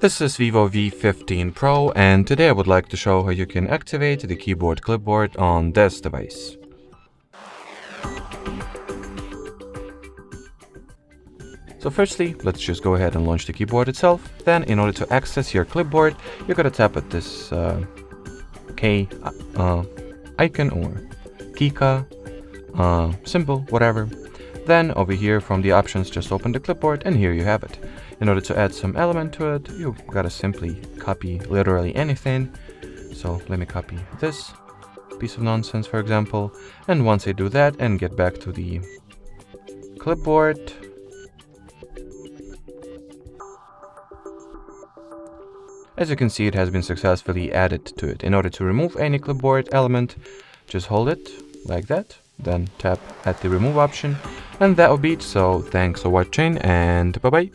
This is VIVO V15 PRO, and today I would like to show how you can activate the keyboard clipboard on this device. So firstly, let's just go ahead and launch the keyboard itself. Then in order to access your clipboard, you're gonna tap at this K icon or Kika symbol, whatever. Then over here from the options, just open the clipboard and here you have it. In order to add some element to it, you gotta simply copy literally anything. So let me copy this piece of nonsense, for example. And once I do that and get back to the clipboard, as you can see, it has been successfully added to it. In order to remove any clipboard element, just hold it like that, then tap at the remove option, and that will be it. So thanks for watching and bye bye.